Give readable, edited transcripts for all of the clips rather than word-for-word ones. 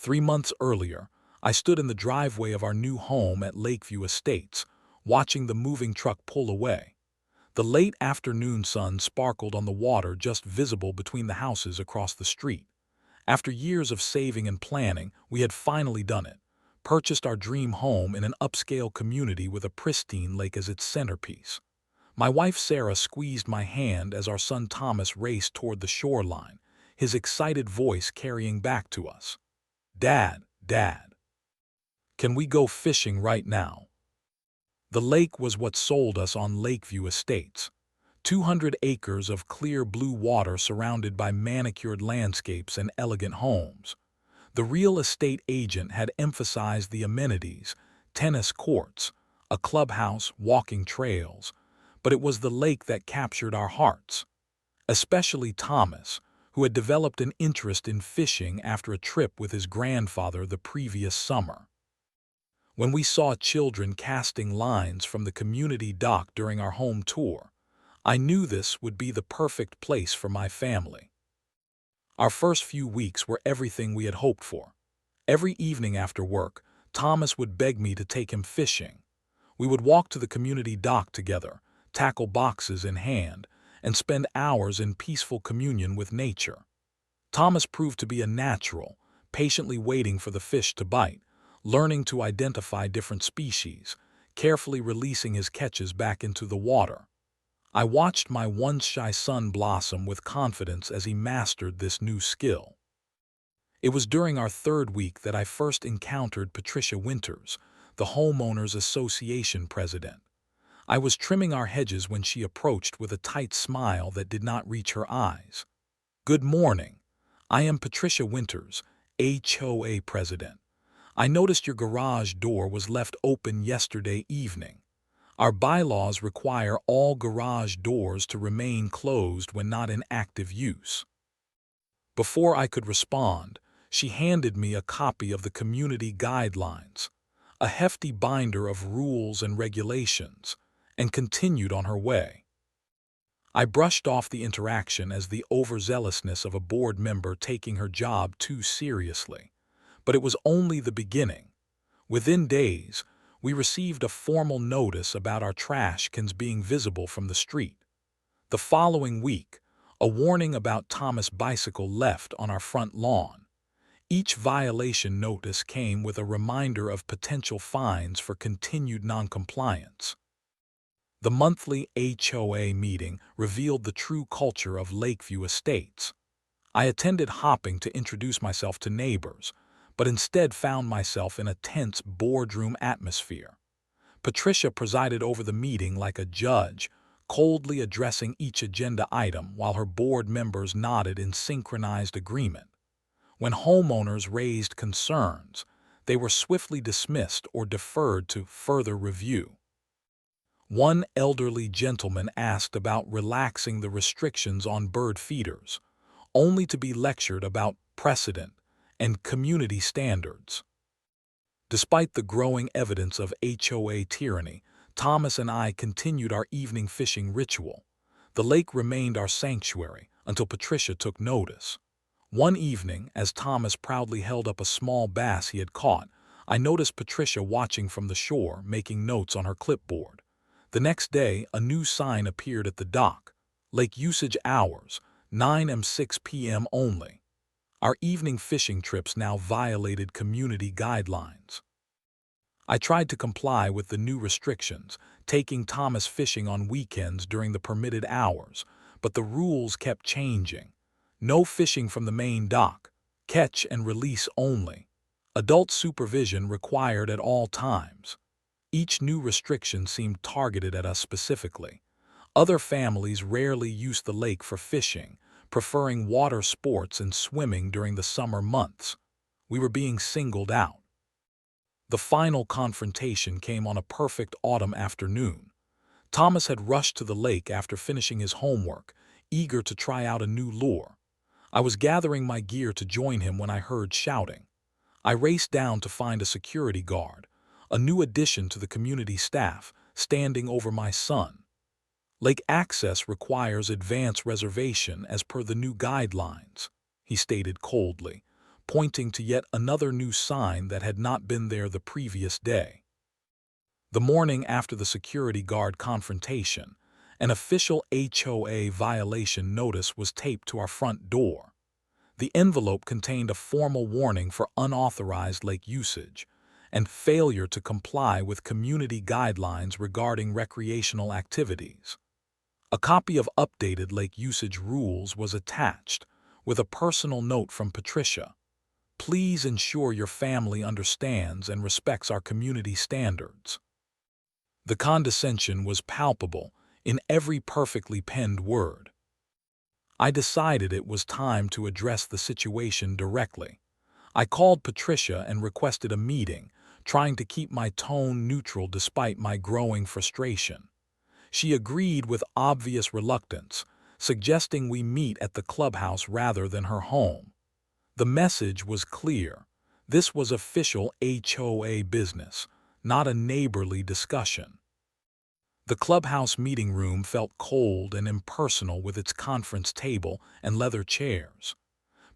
3 months earlier, I stood in the driveway of our new home at Lakeview Estates, watching the moving truck pull away. The late afternoon sun sparkled on the water just visible between the houses across the street. After years of saving and planning, we had finally done it. Purchased our dream home in an upscale community with a pristine lake as its centerpiece. My wife Sarah squeezed my hand as our son Thomas raced toward the shoreline, his excited voice carrying back to us. "Dad, Dad, can we go fishing right now?" The lake was what sold us on Lakeview Estates. 200 acres of clear blue water surrounded by manicured landscapes and elegant homes. The real estate agent had emphasized the amenities, tennis courts, a clubhouse, walking trails, but it was the lake that captured our hearts. Especially Thomas, who had developed an interest in fishing after a trip with his grandfather the previous summer. When we saw children casting lines from the community dock during our home tour, I knew this would be the perfect place for my family. Our first few weeks were everything we had hoped for. Every evening after work, Thomas would beg me to take him fishing. We would walk to the community dock together, tackle boxes in hand, and spend hours in peaceful communion with nature. Thomas proved to be a natural, patiently waiting for the fish to bite, learning to identify different species, carefully releasing his catches back into the water. I watched my once shy son blossom with confidence as he mastered this new skill. It was during our third week that I first encountered Patricia Winters, the Homeowners Association president. I was trimming our hedges when she approached with a tight smile that did not reach her eyes. "Good morning. I am Patricia Winters, HOA president. I noticed your garage door was left open yesterday evening. Our bylaws require all garage doors to remain closed when not in active use." Before I could respond, she handed me a copy of the community guidelines, a hefty binder of rules and regulations, and continued on her way. I brushed off the interaction as the overzealousness of a board member taking her job too seriously. But it was only the beginning. Within days, we received a formal notice about our trash cans being visible from the street. The following week, a warning about Thomas' bicycle left on our front lawn. Each violation notice came with a reminder of potential fines for continued noncompliance. The monthly HOA meeting revealed the true culture of Lakeview Estates. I attended hopping to introduce myself to neighbors, but instead found myself in a tense boardroom atmosphere. Patricia presided over the meeting like a judge, coldly addressing each agenda item while her board members nodded in synchronized agreement. When homeowners raised concerns, they were swiftly dismissed or deferred to further review. One elderly gentleman asked about relaxing the restrictions on bird feeders, only to be lectured about precedent and community standards. Despite the growing evidence of HOA tyranny, Thomas and I continued our evening fishing ritual. The lake remained our sanctuary until Patricia took notice. One evening, as Thomas proudly held up a small bass he had caught, I noticed Patricia watching from the shore, making notes on her clipboard. The next day, a new sign appeared at the dock. "Lake usage hours, 9 am 6 p.m. only." Our evening fishing trips now violated community guidelines. I tried to comply with the new restrictions, taking Thomas fishing on weekends during the permitted hours, but the rules kept changing. No fishing from the main dock, catch and release only. Adult supervision required at all times. Each new restriction seemed targeted at us specifically. Other families rarely used the lake for fishing, preferring water sports and swimming during the summer months. We were being singled out. The final confrontation came on a perfect autumn afternoon. Thomas had rushed to the lake after finishing his homework, eager to try out a new lure. I was gathering my gear to join him when I heard shouting. I raced down to find a security guard, a new addition to the community staff, standing over my son. "Lake access requires advance reservation as per the new guidelines," he stated coldly, pointing to yet another new sign that had not been there the previous day. The morning after the security guard confrontation, an official HOA violation notice was taped to our front door. The envelope contained a formal warning for unauthorized lake usage and failure to comply with community guidelines regarding recreational activities. A copy of updated lake usage rules was attached, with a personal note from Patricia. Please ensure your family understands and respects our community standards. The condescension was palpable in every perfectly penned word. I decided it was time to address the situation directly. I called Patricia and requested a meeting, trying to keep my tone neutral despite my growing frustration. She agreed with obvious reluctance, suggesting we meet at the clubhouse rather than her home. The message was clear. This was official HOA business, not a neighborly discussion. The clubhouse meeting room felt cold and impersonal with its conference table and leather chairs.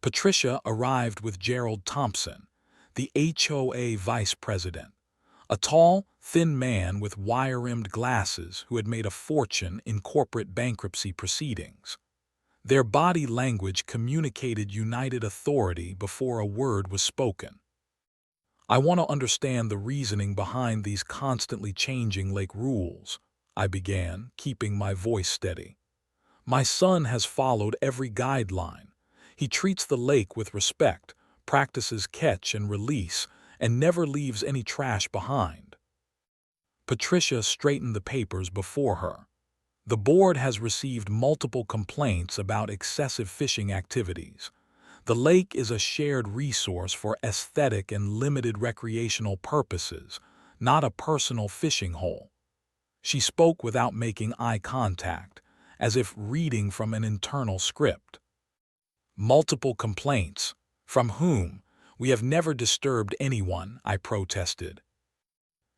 Patricia arrived with Gerald Thompson, the HOA vice president, a tall, thin man with wire-rimmed glasses who had made a fortune in corporate bankruptcy proceedings. Their body language communicated united authority before a word was spoken. I want to understand the reasoning behind these constantly changing lake rules, I began, keeping my voice steady. My son has followed every guideline. He treats the lake with respect, practices catch and release, and never leaves any trash behind. Patricia straightened the papers before her. The board has received multiple complaints about excessive fishing activities. The lake is a shared resource for aesthetic and limited recreational purposes, not a personal fishing hole. She spoke without making eye contact, as if reading from an internal script. Multiple complaints. From whom? We have never disturbed anyone, I protested.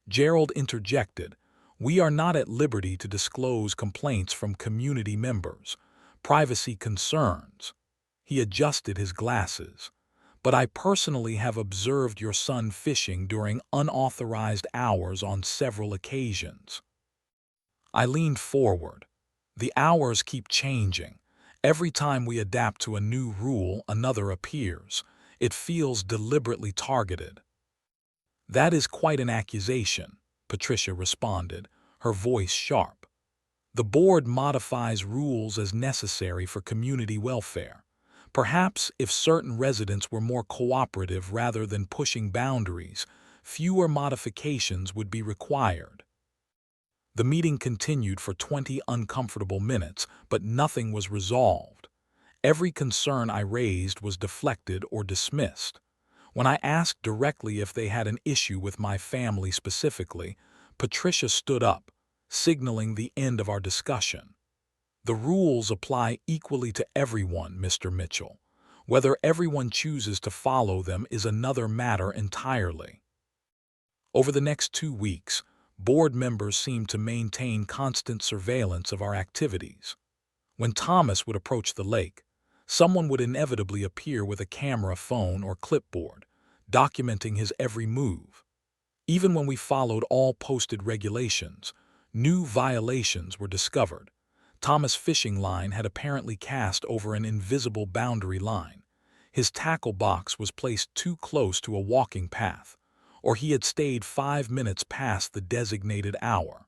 Gerald interjected. We are not at liberty to disclose complaints from community members. Privacy concerns. He adjusted his glasses. But I personally have observed your son fishing during unauthorized hours on several occasions. I leaned forward. The hours keep changing. Every time we adapt to a new rule, another appears. It feels deliberately targeted. That is quite an accusation, Patricia responded, her voice sharp. The board modifies rules as necessary for community welfare. Perhaps if certain residents were more cooperative rather than pushing boundaries, fewer modifications would be required. The meeting continued for 20 uncomfortable minutes, but nothing was resolved. Every concern I raised was deflected or dismissed. When I asked directly if they had an issue with my family specifically, Patricia stood up, signaling the end of our discussion. The rules apply equally to everyone, Mr. Mitchell. Whether everyone chooses to follow them is another matter entirely. Over the next 2 weeks, board members seemed to maintain constant surveillance of our activities. When Thomas would approach the lake, someone would inevitably appear with a camera, phone, or clipboard, documenting his every move. Even when we followed all posted regulations, new violations were discovered. Thomas' fishing line had apparently cast over an invisible boundary line. His tackle box was placed too close to a walking path, or he had stayed 5 minutes past the designated hour.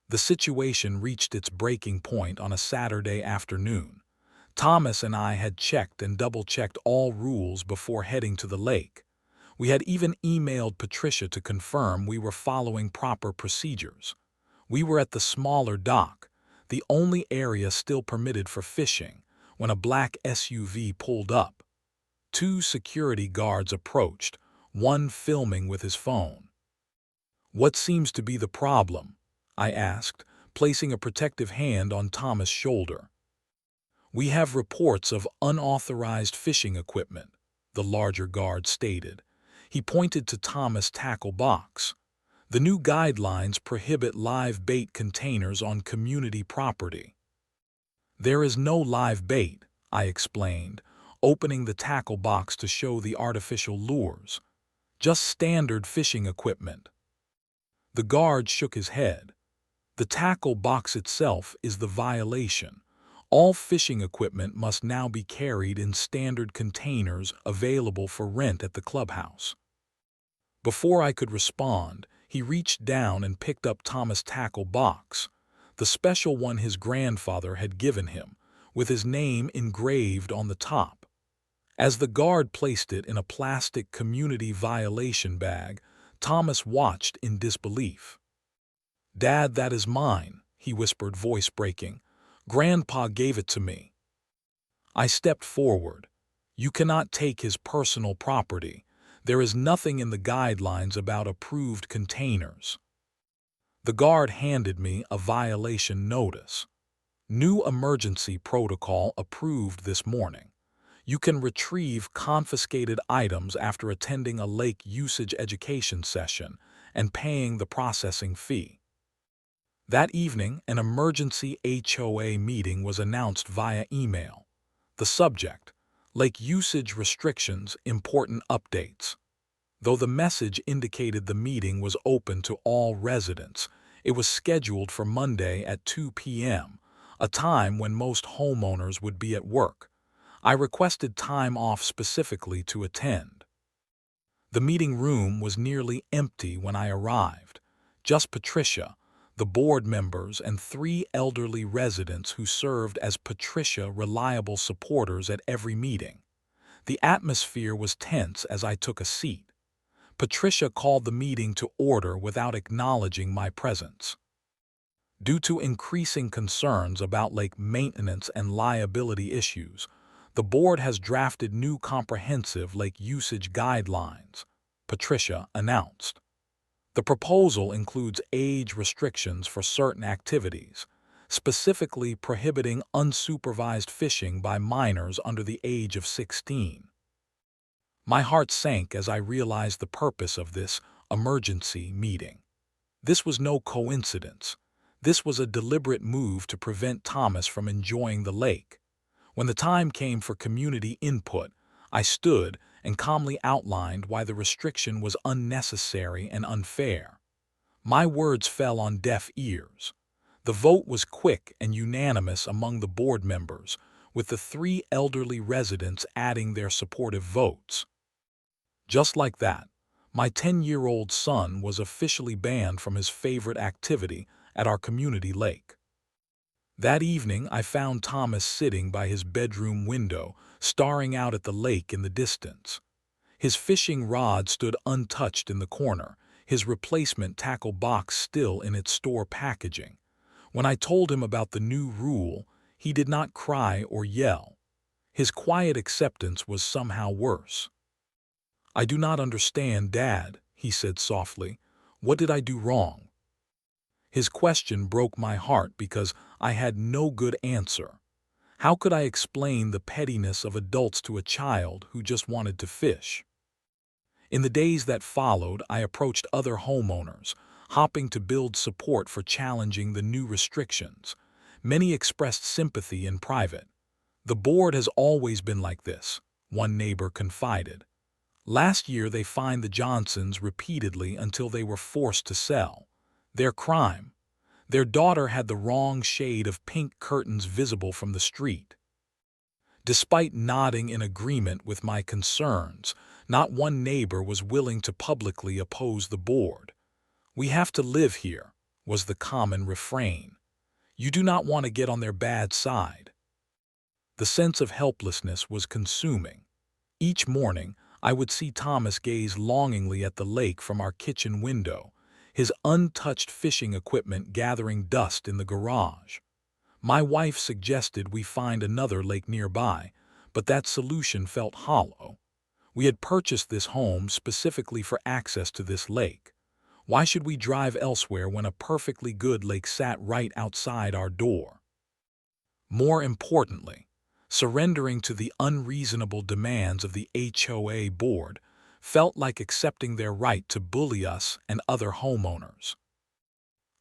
The situation reached its breaking point on a Saturday afternoon. Thomas and I had checked and double-checked all rules before heading to the lake. We had even emailed Patricia to confirm we were following proper procedures. We were at the smaller dock, the only area still permitted for fishing, when a black SUV pulled up. 2 security guards approached, one filming with his phone. What seems to be the problem? I asked, placing a protective hand on Thomas' shoulder. We have reports of unauthorized fishing equipment, the larger guard stated. He pointed to Thomas' tackle box. The new guidelines prohibit live bait containers on community property. There is no live bait, I explained, opening the tackle box to show the artificial lures. Just standard fishing equipment. The guard shook his head. The tackle box itself is the violation. All fishing equipment must now be carried in standard containers available for rent at the clubhouse. Before I could respond, he reached down and picked up Thomas' tackle box, the special one his grandfather had given him, with his name engraved on the top. As the guard placed it in a plastic community violation bag, Thomas watched in disbelief. "Dad, that is mine," he whispered, voice breaking. "Grandpa gave it to me." I stepped forward. "You cannot take his personal property. There is nothing in the guidelines about approved containers." The guard handed me a violation notice. "New emergency protocol approved this morning. You can retrieve confiscated items after attending a lake usage education session and paying the processing fee." That evening, an emergency HOA meeting was announced via email. The subject: lake usage restrictions, important updates. Though the message indicated the meeting was open to all residents, it was scheduled for Monday at 2 p.m., a time when most homeowners would be at work. I requested time off specifically to attend. The meeting room was nearly empty when I arrived. Just Patricia, the board members, and 3 elderly residents who served as Patricia reliable supporters at every meeting. The atmosphere was tense as I took a seat. Patricia called the meeting to order without acknowledging my presence. Due to increasing concerns about lake maintenance and liability issues, the board has drafted new comprehensive lake usage guidelines, Patricia announced. The proposal includes age restrictions for certain activities, specifically prohibiting unsupervised fishing by minors under the age of 16. My heart sank as I realized the purpose of this emergency meeting. This was no coincidence. This was a deliberate move to prevent Thomas from enjoying the lake. When the time came for community input, I stood and calmly outlined why the restriction was unnecessary and unfair. My words fell on deaf ears. The vote was quick and unanimous among the board members, with the 3 elderly residents adding their supportive votes. Just like that, my 10-year-old son was officially banned from his favorite activity at our community lake. That evening, I found Thomas sitting by his bedroom window, staring out at the lake in the distance. His fishing rod stood untouched in the corner, his replacement tackle box still in its store packaging. When I told him about the new rule, he did not cry or yell. His quiet acceptance was somehow worse. "I do not understand, Dad," he said softly. "What did I do wrong?" His question broke my heart because I had no good answer. How could I explain the pettiness of adults to a child who just wanted to fish? In the days that followed, I approached other homeowners, hoping to build support for challenging the new restrictions. Many expressed sympathy in private. "The board has always been like this," one neighbor confided. "Last year they fined the Johnsons repeatedly until they were forced to sell. Their crime: their daughter had the wrong shade of pink curtains visible from the street." Despite nodding in agreement with my concerns, not one neighbor was willing to publicly oppose the board. "We have to live here," was the common refrain. "You do not want to get on their bad side." The sense of helplessness was consuming. Each morning, I would see Thomas gaze longingly at the lake from our kitchen window, his untouched fishing equipment gathering dust in the garage. My wife suggested we find another lake nearby, but that solution felt hollow. We had purchased this home specifically for access to this lake. Why should we drive elsewhere when a perfectly good lake sat right outside our door? More importantly, surrendering to the unreasonable demands of the HOA board felt like accepting their right to bully us and other homeowners.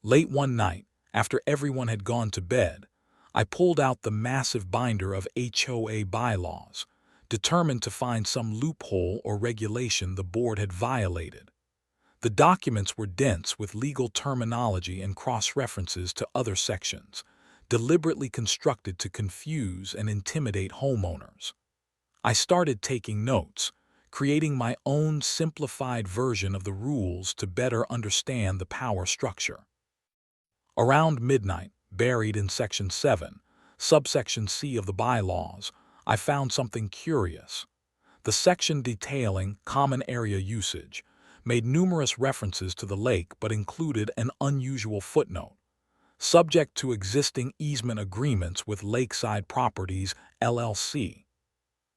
Late one night, after everyone had gone to bed, I pulled out the massive binder of HOA bylaws, determined to find some loophole or regulation the board had violated. The documents were dense with legal terminology and cross-references to other sections, deliberately constructed to confuse and intimidate homeowners. I started taking notes, creating my own simplified version of the rules to better understand the power structure. Around midnight, buried in Section 7, subsection C of the bylaws, I found something curious. The section detailing common area usage made numerous references to the lake but included an unusual footnote. Subject to existing easement agreements with Lakeside Properties, LLC.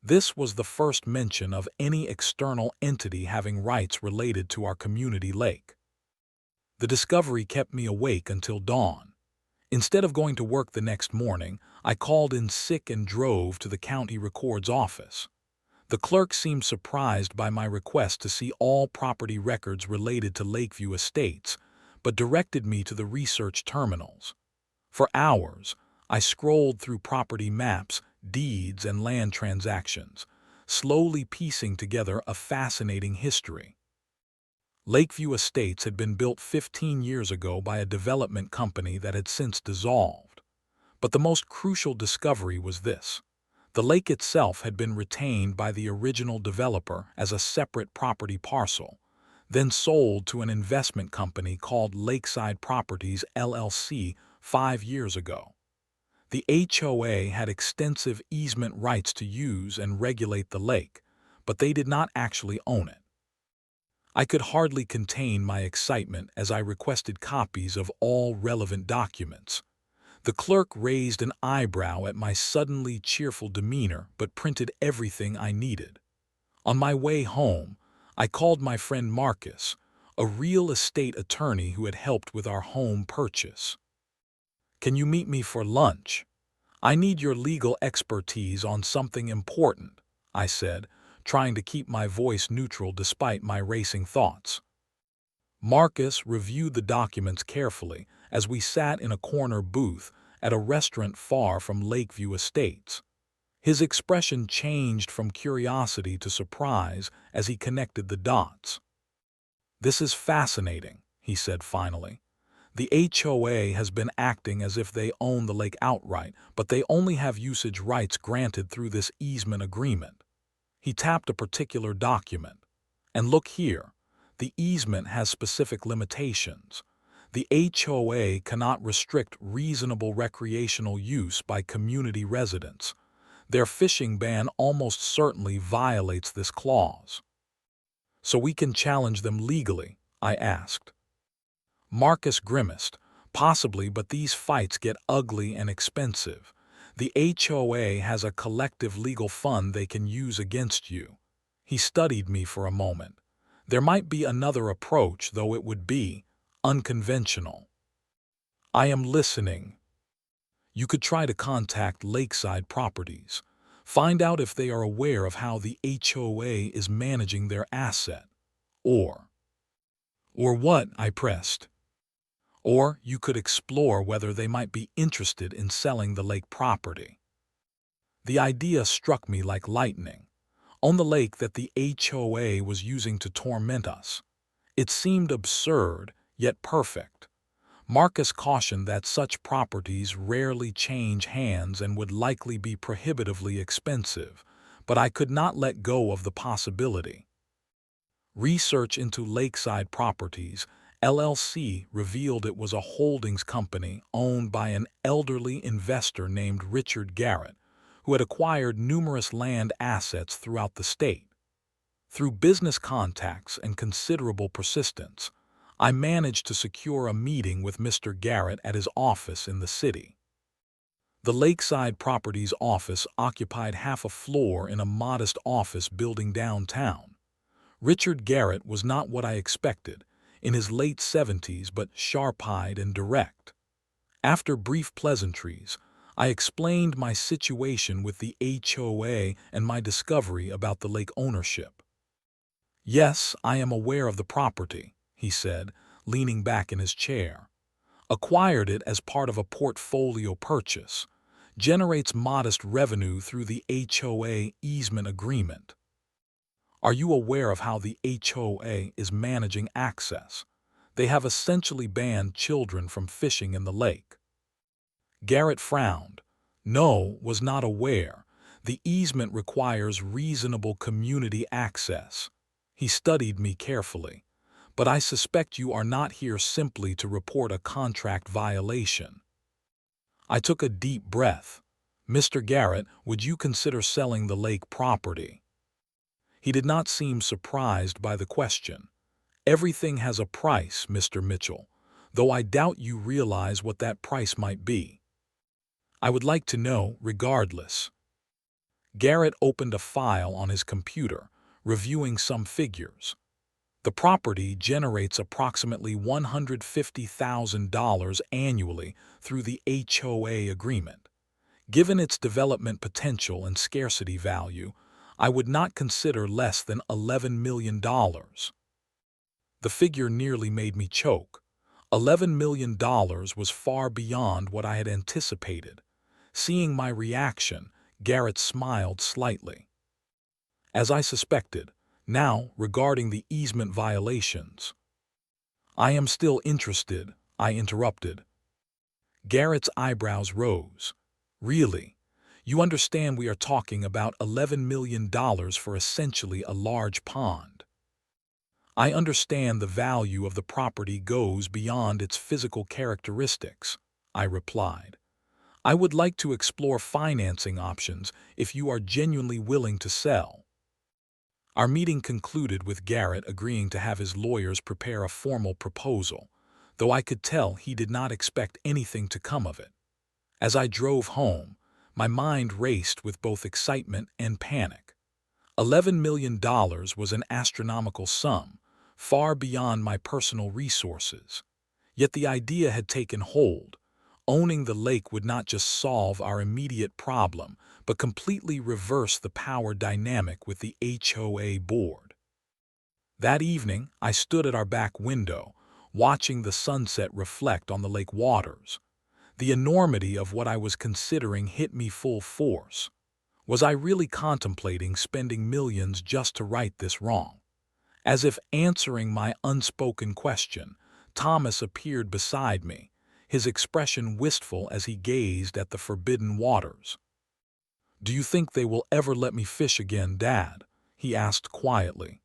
This was the first mention of any external entity having rights related to our community lake. The discovery kept me awake until dawn. Instead of going to work the next morning, I called in sick and drove to the county record's office. The clerk seemed surprised by my request to see all property records related to Lakeview Estates, but directed me to the research terminals. For hours, I scrolled through property maps, deeds, and land transactions, slowly piecing together a fascinating history. Lakeview Estates had been built 15 years ago by a development company that had since dissolved. But the most crucial discovery was this. The lake itself had been retained by the original developer as a separate property parcel, then sold to an investment company called Lakeside Properties, LLC, 5 years ago. The HOA had extensive easement rights to use and regulate the lake, but they did not actually own it. I could hardly contain my excitement as I requested copies of all relevant documents. The clerk raised an eyebrow at my suddenly cheerful demeanor but printed everything I needed. On my way home, I called my friend Marcus, a real estate attorney who had helped with our home purchase. "Can you meet me for lunch? I need your legal expertise on something important," I said, trying to keep my voice neutral despite my racing thoughts. Marcus reviewed the documents carefully as we sat in a corner booth at a restaurant far from Lakeview Estates. His expression changed from curiosity to surprise as he connected the dots. "This is fascinating," he said finally. "The HOA has been acting as if they own the lake outright, but they only have usage rights granted through this easement agreement." He tapped a particular document. "And look here, the easement has specific limitations. The HOA cannot restrict reasonable recreational use by community residents. Their fishing ban almost certainly violates this clause." "So we can challenge them legally?" I asked. Marcus grimaced. "Possibly, but these fights get ugly and expensive. The HOA has a collective legal fund they can use against you." He studied me for a moment. "There might be another approach, though it would be unconventional." "I am listening." "You could try to contact Lakeside Properties. Find out if they are aware of how the HOA is managing their asset. Or what?" I pressed. "Or you could explore whether they might be interested in selling the lake property." The idea struck me like lightning. On the lake that the HOA was using to torment us. It seemed absurd, yet perfect. Marcus cautioned that such properties rarely change hands and would likely be prohibitively expensive, but I could not let go of the possibility. Research into Lakeside Properties, LLC revealed it was a holdings company owned by an elderly investor named Richard Garrett, who had acquired numerous land assets throughout the state. Through business contacts and considerable persistence, I managed to secure a meeting with Mr. Garrett at his office in the city. The Lakeside Properties office occupied half a floor in a modest office building downtown. Richard Garrett was not what I expected, in his late 70s but sharp-eyed and direct. After brief pleasantries, I explained my situation with the HOA and my discovery about the lake ownership. "Yes, I am aware of the property," he said, leaning back in his chair. "Acquired it as part of a portfolio purchase. generates modest revenue through the HOA easement agreement. Are you aware of how the HOA is managing access? They have essentially banned children from fishing in the lake. Garrett frowned. No, was not aware. The easement requires reasonable community access. He studied me carefully. But I suspect you are not here simply to report a contract violation. I took a deep breath. Mr. Garrett, would you consider selling the lake property? He did not seem surprised by the question. Everything has a price, Mr. Mitchell, though I doubt you realize what that price might be. I would like to know, regardless. Garrett opened a file on his computer, reviewing some figures. The property generates approximately $150,000 annually through the HOA agreement. Given its development potential and scarcity value, I would not consider less than $11 million. The figure nearly made me choke. $11 million was far beyond what I had anticipated. Seeing my reaction, Garrett smiled slightly. As I suspected, now regarding the easement violations. I am still interested, I interrupted. Garrett's eyebrows rose. Really? You understand we are talking about $11 million for essentially a large pond. I understand the value of the property goes beyond its physical characteristics, I replied. I would like to explore financing options if you are genuinely willing to sell. Our meeting concluded with Garrett agreeing to have his lawyers prepare a formal proposal, though I could tell he did not expect anything to come of it. As I drove home, my mind raced with both excitement and panic. $11 million was an astronomical sum, far beyond my personal resources. Yet the idea had taken hold. Owning the lake would not just solve our immediate problem, but completely reverse the power dynamic with the HOA board. That evening, I stood at our back window, watching the sunset reflect on the lake waters. The enormity of what I was considering hit me full force. Was I really contemplating spending millions just to right this wrong? As if answering my unspoken question, Thomas appeared beside me, his expression wistful as he gazed at the forbidden waters. "Do you think they will ever let me fish again, Dad?" he asked quietly.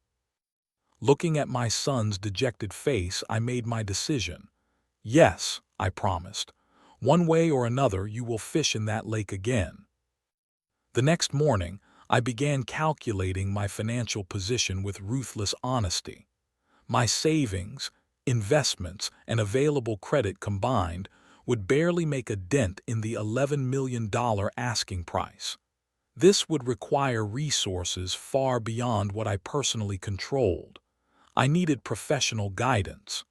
Looking at my son's dejected face, I made my decision. "Yes," I promised. "One way or another you will fish in that lake again." The next morning, I began calculating my financial position with ruthless honesty. My savings, investments, and available credit combined would barely make a dent in the $11 million asking price. This would require resources far beyond what I personally controlled. I needed professional guidance.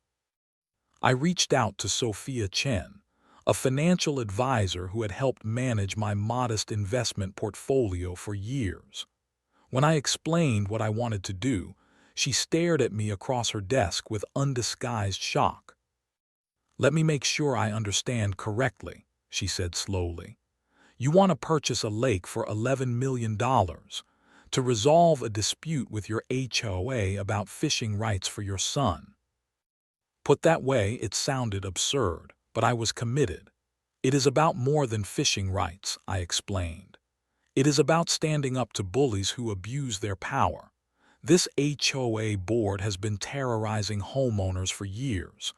I reached out to Sophia Chen, a financial advisor who had helped manage my modest investment portfolio for years. When I explained what I wanted to do, she stared at me across her desk with undisguised shock. "Let me make sure I understand correctly," she said slowly. "You want to purchase a lake for $11 million to resolve a dispute with your HOA about fishing rights for your son." Put that way, it sounded absurd, but I was committed. "It is about more than fishing rights," I explained. "It is about standing up to bullies who abuse their power. This HOA board has been terrorizing homeowners for years.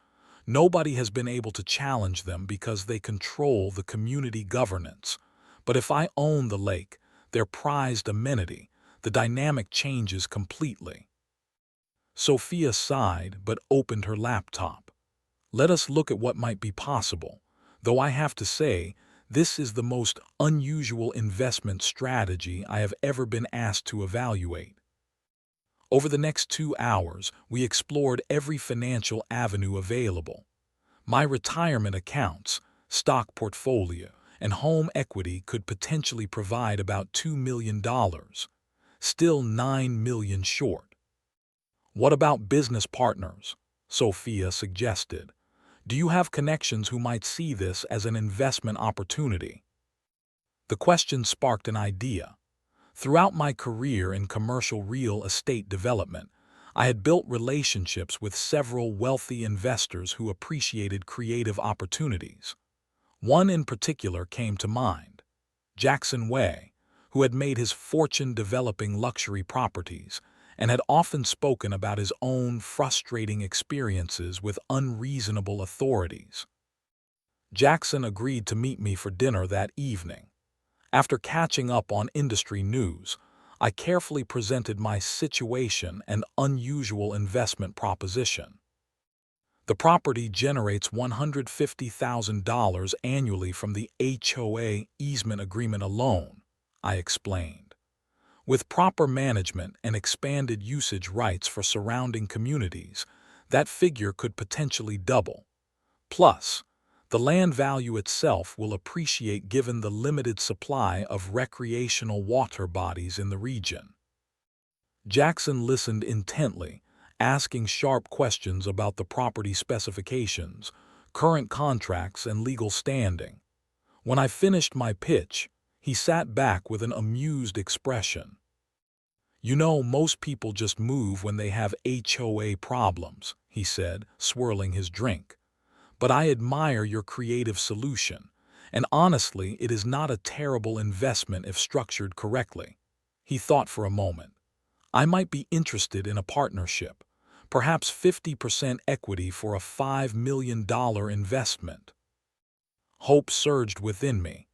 Nobody has been able to challenge them because they control the community governance. But if I own the lake, their prized amenity, the dynamic changes completely." Sophia sighed but opened her laptop. "Let us look at what might be possible, though I have to say, this is the most unusual investment strategy I have ever been asked to evaluate." Over the next 2 hours, we explored every financial avenue available. My retirement accounts, stock portfolio, and home equity could potentially provide about $2 million, still $9 million short. "What about business partners?" Sophia suggested. "Do you have connections who might see this as an investment opportunity?" The question sparked an idea. Throughout my career in commercial real estate development, I had built relationships with several wealthy investors who appreciated creative opportunities. One in particular came to mind, Jackson Way, who had made his fortune developing luxury properties and had often spoken about his own frustrating experiences with unreasonable authorities. Jackson agreed to meet me for dinner that evening. After catching up on industry news, I carefully presented my situation and unusual investment proposition. The property generates $150,000 annually from the HOA easement agreement alone, I explained. With proper management and expanded usage rights for surrounding communities, that figure could potentially double. Plus, the land value itself will appreciate given the limited supply of recreational water bodies in the region. Jackson listened intently, asking sharp questions about the property specifications, current contracts, and legal standing. When I finished my pitch, he sat back with an amused expression. "You know, most people just move when they have HOA problems," he said, swirling his drink. "But I admire your creative solution, and honestly, it is not a terrible investment if structured correctly." He thought for a moment. "I might be interested in a partnership, perhaps 50% equity for a $5 million investment." Hope surged within me.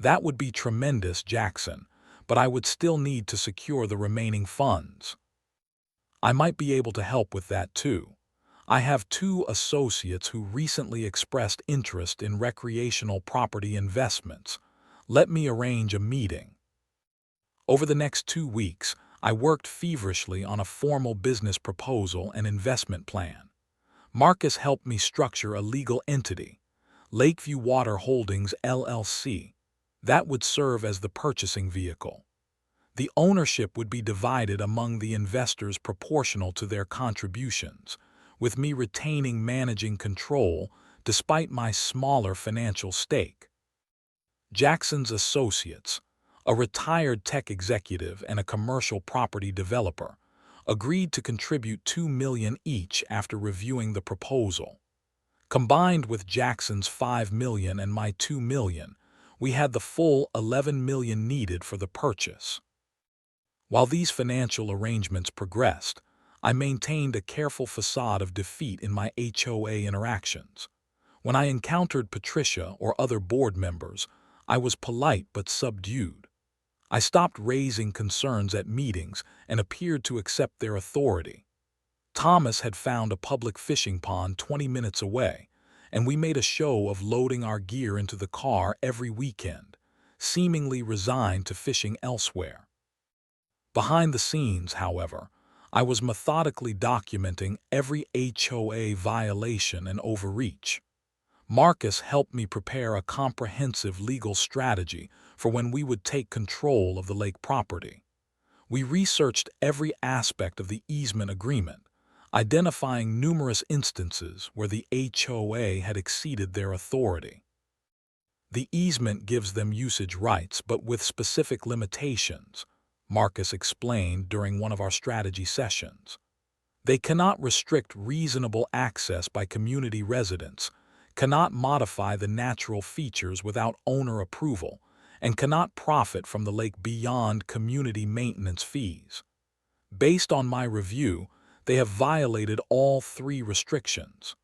That would be tremendous, Jackson, but I would still need to secure the remaining funds. "I might be able to help with that too. I have two associates who recently expressed interest in recreational property investments. Let me arrange a meeting." Over the next 2 weeks, I worked feverishly on a formal business proposal and investment plan. Marcus helped me structure a legal entity, Lakeview Water Holdings LLC, that would serve as the purchasing vehicle. The ownership would be divided among the investors proportional to their contributions, with me retaining managing control despite my smaller financial stake. Jackson's associates, a retired tech executive and a commercial property developer, agreed to contribute $2 million each after reviewing the proposal. Combined with Jackson's $5 million and my $2 million, we had the full $11 million needed for the purchase. While these financial arrangements progressed, I maintained a careful facade of defeat in my HOA interactions. When I encountered Patricia or other board members, I was polite but subdued. I stopped raising concerns at meetings and appeared to accept their authority. Thomas had found a public fishing pond 20 minutes away, and we made a show of loading our gear into the car every weekend, seemingly resigned to fishing elsewhere. Behind the scenes, however, I was methodically documenting every HOA violation and overreach. Marcus helped me prepare a comprehensive legal strategy for when we would take control of the lake property. We researched every aspect of the easement agreement, identifying numerous instances where the HOA had exceeded their authority. "The easement gives them usage rights, but with specific limitations," Marcus explained during one of our strategy sessions. "They cannot restrict reasonable access by community residents, cannot modify the natural features without owner approval, and cannot profit from the lake beyond community maintenance fees." Based on my review, they have violated all three restrictions.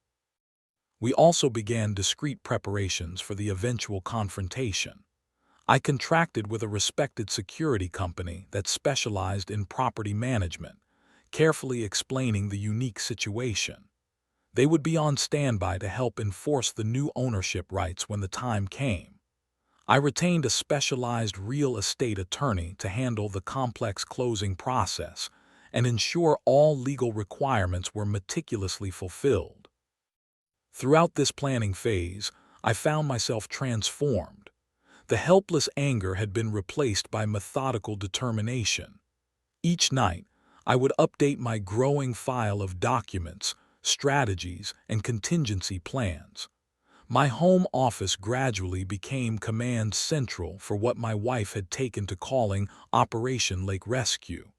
We also began discreet preparations for the eventual confrontation. I contracted with a respected security company that specialized in property management, carefully explaining the unique situation. They would be on standby to help enforce the new ownership rights when the time came. I retained a specialized real estate attorney to handle the complex closing process and ensure all legal requirements were meticulously fulfilled. Throughout this planning phase, I found myself transformed. The helpless anger had been replaced by methodical determination. Each night, I would update my growing file of documents, strategies, and contingency plans. My home office gradually became command central for what my wife had taken to calling Operation Lake Rescue.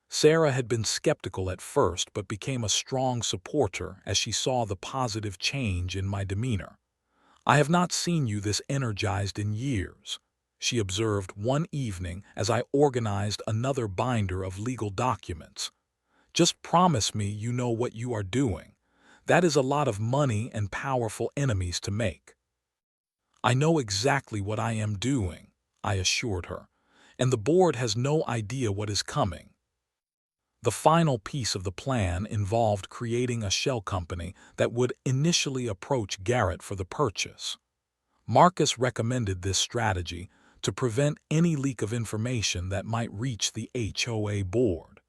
Sarah had been skeptical at first but became a strong supporter as she saw the positive change in my demeanor. "I have not seen you this energized in years," she observed one evening as I organized another binder of legal documents. "Just promise me you know what you are doing. That is a lot of money and powerful enemies to make." "I know exactly what I am doing," I assured her, "and the board has no idea what is coming." The final piece of the plan involved creating a shell company that would initially approach Garrett for the purchase. Marcus recommended this strategy to prevent any leak of information that might reach the HOA board.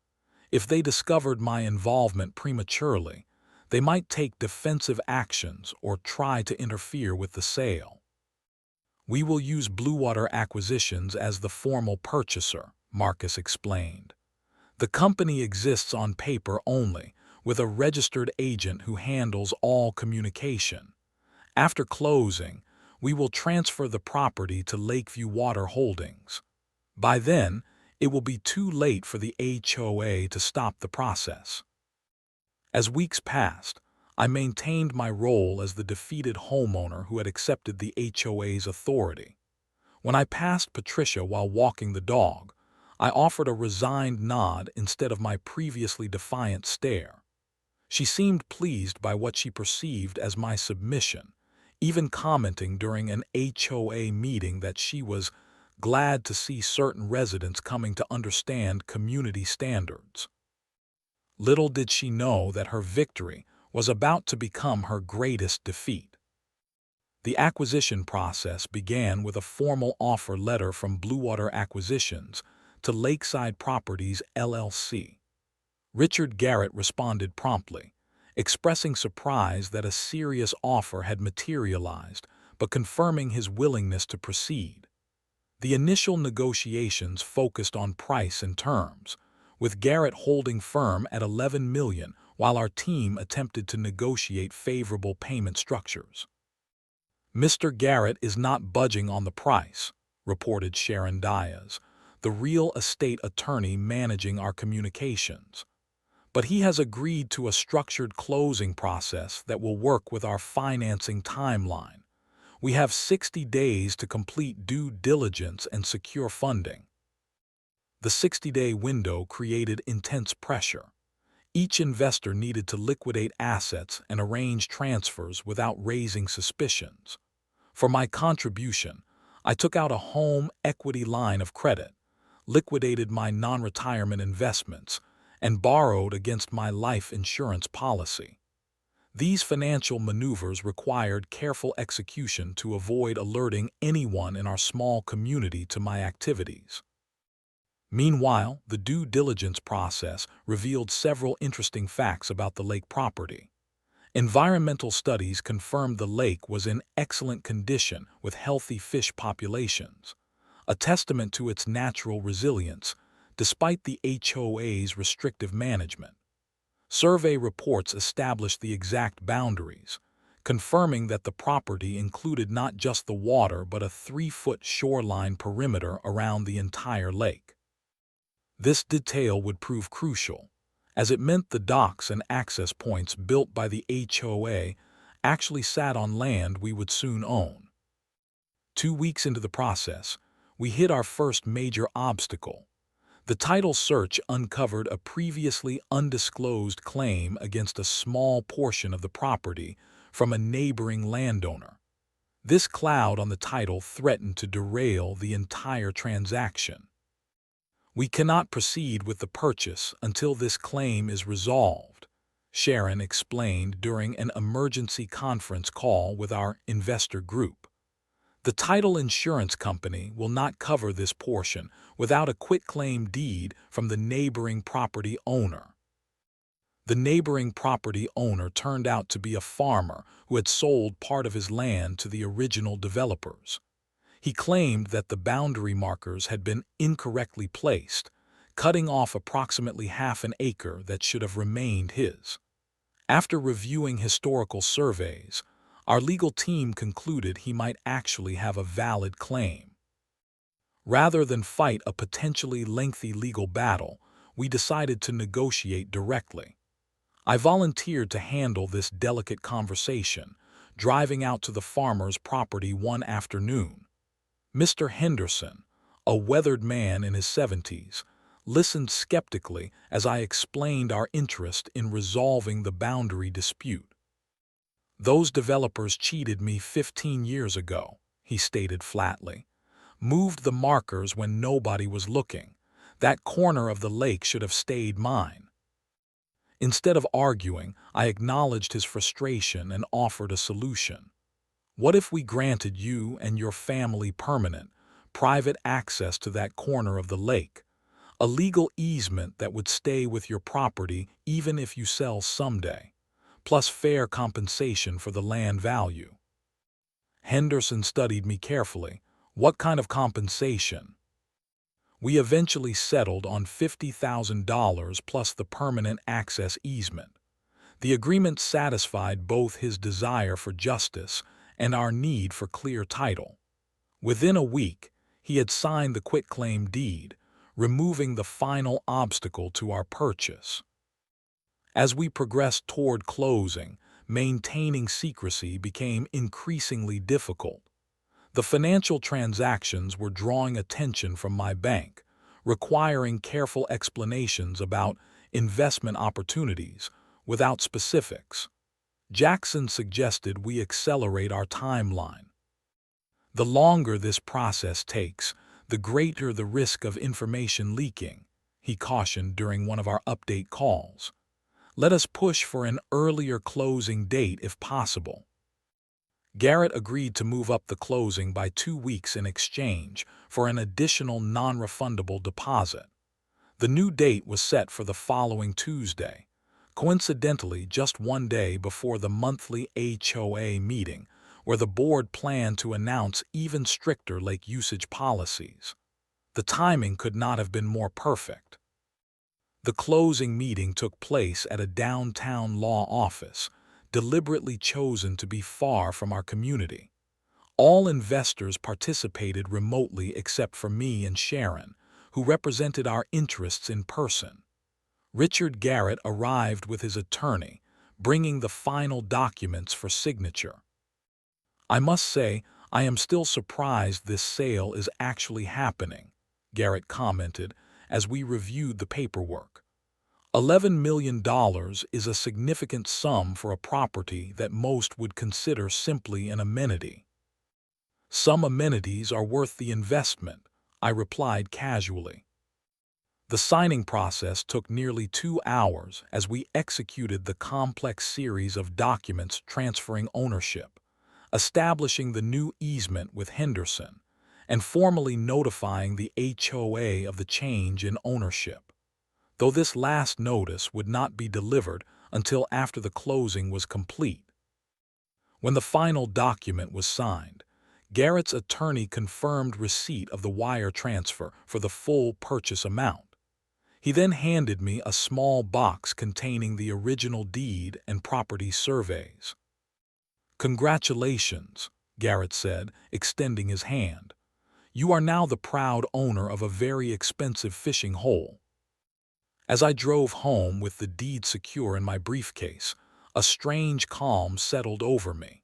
If they discovered my involvement prematurely, they might take defensive actions or try to interfere with the sale. "We will use Blue Water Acquisitions as the formal purchaser," Marcus explained. "The company exists on paper only, with a registered agent who handles all communication. After closing, we will transfer the property to Lakeview Water Holdings. By then, it will be too late for the HOA to stop the process." As weeks passed, I maintained my role as the defeated homeowner who had accepted the HOA's authority. When I passed Patricia while walking the dog, I offered a resigned nod instead of my previously defiant stare. She seemed pleased by what she perceived as my submission, even commenting during an HOA meeting that she was glad to see certain residents coming to understand community standards. Little did she know that her victory was about to become her greatest defeat. The acquisition process began with a formal offer letter from Blue Water Acquisitions to Lakeside Properties, LLC. Richard Garrett responded promptly, expressing surprise that a serious offer had materialized, but confirming his willingness to proceed. The initial negotiations focused on price and terms, with Garrett holding firm at $11 million while our team attempted to negotiate favorable payment structures. "Mr. Garrett is not budging on the price," reported Sharon Diaz, the real estate attorney managing our communications. "But he has agreed to a structured closing process that will work with our financing timeline. We have 60 days to complete due diligence and secure funding." The 60-day window created intense pressure. Each investor needed to liquidate assets and arrange transfers without raising suspicions. For my contribution, I took out a home equity line of credit, liquidated my non-retirement investments, and borrowed against my life insurance policy. These financial maneuvers required careful execution to avoid alerting anyone in our small community to my activities. Meanwhile, the due diligence process revealed several interesting facts about the lake property. Environmental studies confirmed the lake was in excellent condition with healthy fish populations, a testament to its natural resilience despite the HOA's restrictive management. Survey reports established the exact boundaries, confirming that the property included not just the water but a 3-foot shoreline perimeter around the entire lake. This detail would prove crucial, as it meant the docks and access points built by the HOA actually sat on land we would soon own. 2 weeks into the process, we hit our first major obstacle. The title search uncovered a previously undisclosed claim against a small portion of the property from a neighboring landowner. This cloud on the title threatened to derail the entire transaction. "We cannot proceed with the purchase until this claim is resolved," Sharon explained during an emergency conference call with our investor group. "The title insurance company will not cover this portion without a quitclaim deed from the neighboring property owner." The neighboring property owner turned out to be a farmer who had sold part of his land to the original developers. He claimed that the boundary markers had been incorrectly placed, cutting off approximately half an acre that should have remained his. After reviewing historical surveys, Our legal team concluded he might actually have a valid claim. Rather than fight a potentially lengthy legal battle, we decided to negotiate directly. I volunteered to handle this delicate conversation, driving out to the farmer's property one afternoon. Mr. Henderson, a weathered man in his 70s, listened skeptically as I explained our interest in resolving the boundary dispute. "Those developers cheated me 15 years ago," he stated flatly. "Moved the markers when nobody was looking. That corner of the lake should have stayed mine." Instead of arguing, I acknowledged his frustration and offered a solution. "What if we granted you and your family permanent, private access to that corner of the lake? A legal easement that would stay with your property even if you sell someday, plus fair compensation for the land value." Henderson studied me carefully. "What kind of compensation?" We eventually settled on $50,000 plus the permanent access easement. The agreement satisfied both his desire for justice and our need for clear title. Within a week, he had signed the quitclaim deed, removing the final obstacle to our purchase. As we progressed toward closing, maintaining secrecy became increasingly difficult. The financial transactions were drawing attention from my bank, requiring careful explanations about investment opportunities without specifics. Jackson suggested we accelerate our timeline. "The longer this process takes, the greater the risk of information leaking," he cautioned during one of our update calls. "Let us push for an earlier closing date if possible." Garrett agreed to move up the closing by 2 weeks in exchange for an additional non-refundable deposit. The new date was set for the following Tuesday, coincidentally just one day before the monthly HOA meeting, where the board planned to announce even stricter lake usage policies. The timing could not have been more perfect. The closing meeting took place at a downtown law office, deliberately chosen to be far from our community. All investors participated remotely except for me and Sharon, who represented our interests in person. Richard Garrett arrived with his attorney, bringing the final documents for signature. "I must say, I am still surprised this sale is actually happening," Garrett commented as we reviewed the paperwork. $11 million is a significant sum for a property that most would consider simply an amenity. "Some amenities are worth the investment," I replied casually. The signing process took nearly 2 hours as we executed the complex series of documents transferring ownership, establishing the new easement with Henderson, and formally notifying the HOA of the change in ownership, though this last notice would not be delivered until after the closing was complete. When the final document was signed, Garrett's attorney confirmed receipt of the wire transfer for the full purchase amount. He then handed me a small box containing the original deed and property surveys. "Congratulations," Garrett said, extending his hand. "You are now the proud owner of a very expensive fishing hole." As I drove home with the deed secure in my briefcase, a strange calm settled over me.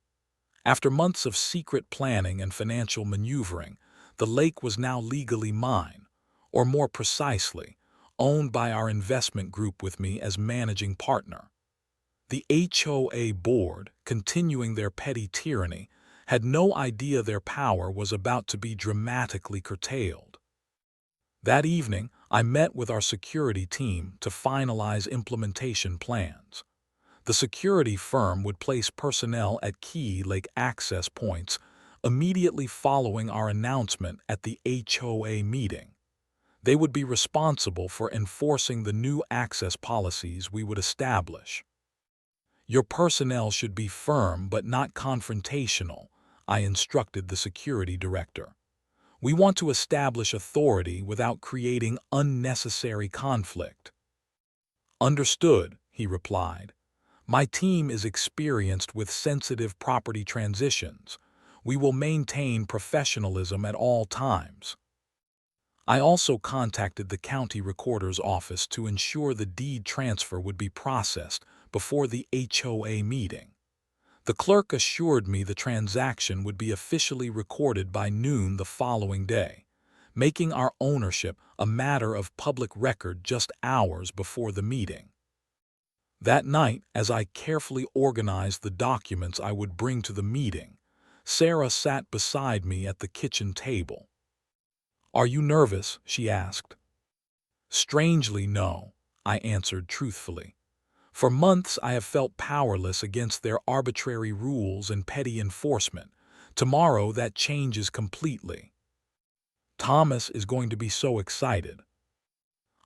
After months of secret planning and financial maneuvering, the lake was now legally mine, or more precisely, owned by our investment group with me as managing partner. The HOA board, continuing their petty tyranny, had no idea their power was about to be dramatically curtailed. That evening, I met with our security team to finalize implementation plans. The security firm would place personnel at key lake access points immediately following our announcement at the HOA meeting. They would be responsible for enforcing the new access policies we would establish. "Your personnel should be firm but not confrontational," I instructed the security director. "We want to establish authority without creating unnecessary conflict." "Understood," he replied. My team is experienced with sensitive property transitions. We will maintain professionalism at all times. I also contacted the county recorder's office to ensure the deed transfer would be processed before the HOA meeting. The clerk assured me the transaction would be officially recorded by noon the following day, making our ownership a matter of public record just hours before the meeting. That night, as I carefully organized the documents I would bring to the meeting, Sarah sat beside me at the kitchen table. "Are you nervous?" she asked. "Strangely, no," I answered truthfully. For months I have felt powerless against their arbitrary rules and petty enforcement. Tomorrow that changes completely. Thomas is going to be so excited.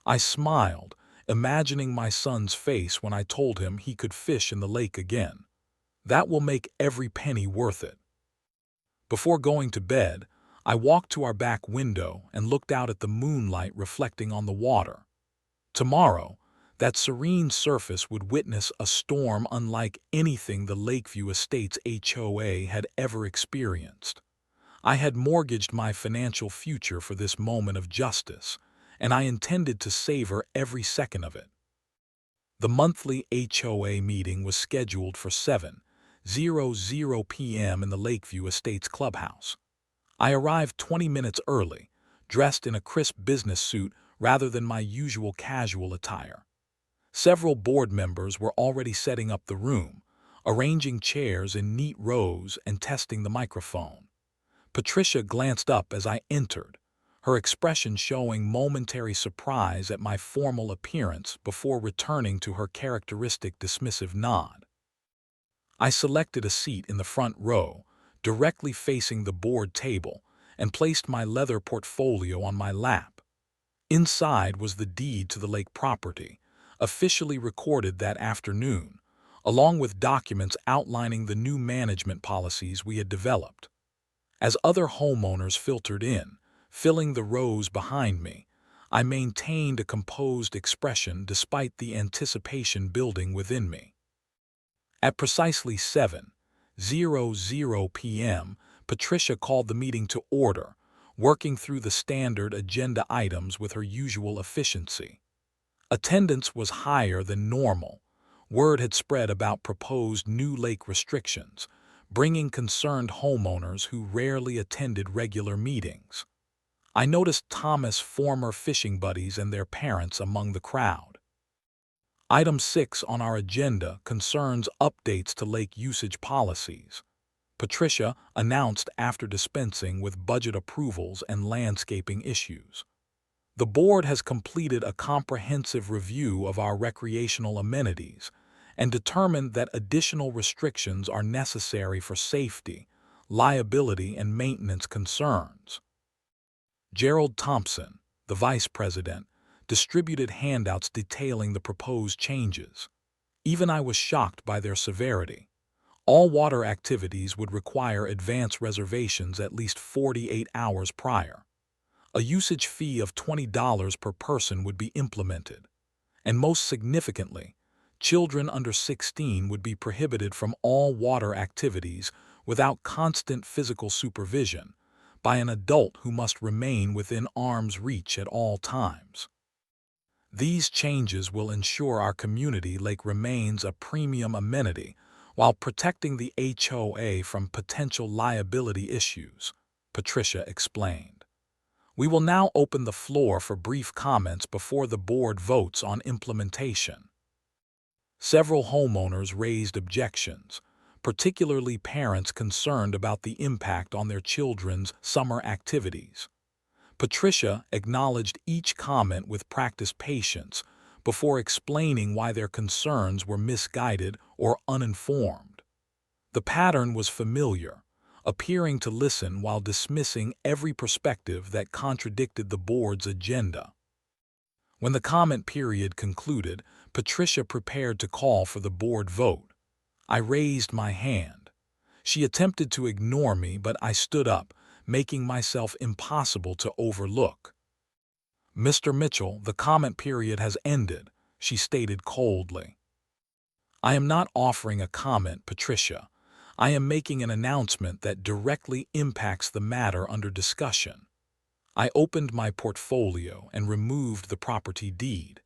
I smiled, imagining my son's face when I told him he could fish in the lake again. That will make every penny worth it. Before going to bed, I walked to our back window and looked out at the moonlight reflecting on the water. Tomorrow, that serene surface would witness a storm unlike anything the Lakeview Estates HOA had ever experienced. I had mortgaged my financial future for this moment of justice, and I intended to savor every second of it. The monthly HOA meeting was scheduled for 7:00 p.m. in the Lakeview Estates clubhouse. I arrived 20 minutes early, dressed in a crisp business suit rather than my usual casual attire. Several board members were already setting up the room, arranging chairs in neat rows and testing the microphone. Patricia glanced up as I entered, her expression showing momentary surprise at my formal appearance before returning to her characteristic dismissive nod. I selected a seat in the front row, directly facing the board table, and placed my leather portfolio on my lap. Inside was the deed to the lake property, officially recorded that afternoon, along with documents outlining the new management policies we had developed. As other homeowners filtered in, filling the rows behind me, I maintained a composed expression despite the anticipation building within me. At precisely 7:00 p.m., Patricia called the meeting to order, working through the standard agenda items with her usual efficiency. Attendance was higher than normal. Word had spread about proposed new lake restrictions, bringing concerned homeowners who rarely attended regular meetings. I noticed Thomas' former fishing buddies and their parents among the crowd. Item 6 on our agenda concerns updates to lake usage policies. Patricia announced after dispensing with budget approvals and landscaping issues. The board has completed a comprehensive review of our recreational amenities and determined that additional restrictions are necessary for safety, liability, and maintenance concerns. Gerald Thompson, the vice president, distributed handouts detailing the proposed changes. Even I was shocked by their severity. All water activities would require advance reservations at least 48 hours prior. A usage fee of $20 per person would be implemented. And most significantly, children under 16 would be prohibited from all water activities without constant physical supervision by an adult who must remain within arm's reach at all times. These changes will ensure our community lake remains a premium amenity while protecting the HOA from potential liability issues, Patricia explained. We will now open the floor for brief comments before the board votes on implementation. Several homeowners raised objections, particularly parents concerned about the impact on their children's summer activities. Patricia acknowledged each comment with practiced patience before explaining why their concerns were misguided or uninformed. The pattern was familiar, appearing to listen while dismissing every perspective that contradicted the board's agenda. When the comment period concluded, Patricia prepared to call for the board vote. I raised my hand. She attempted to ignore me, but I stood up, making myself impossible to overlook. "Mr. Mitchell, the comment period has ended," she stated coldly. I am not offering a comment, Patricia. I am making an announcement that directly impacts the matter under discussion. I opened my portfolio and removed the property deed.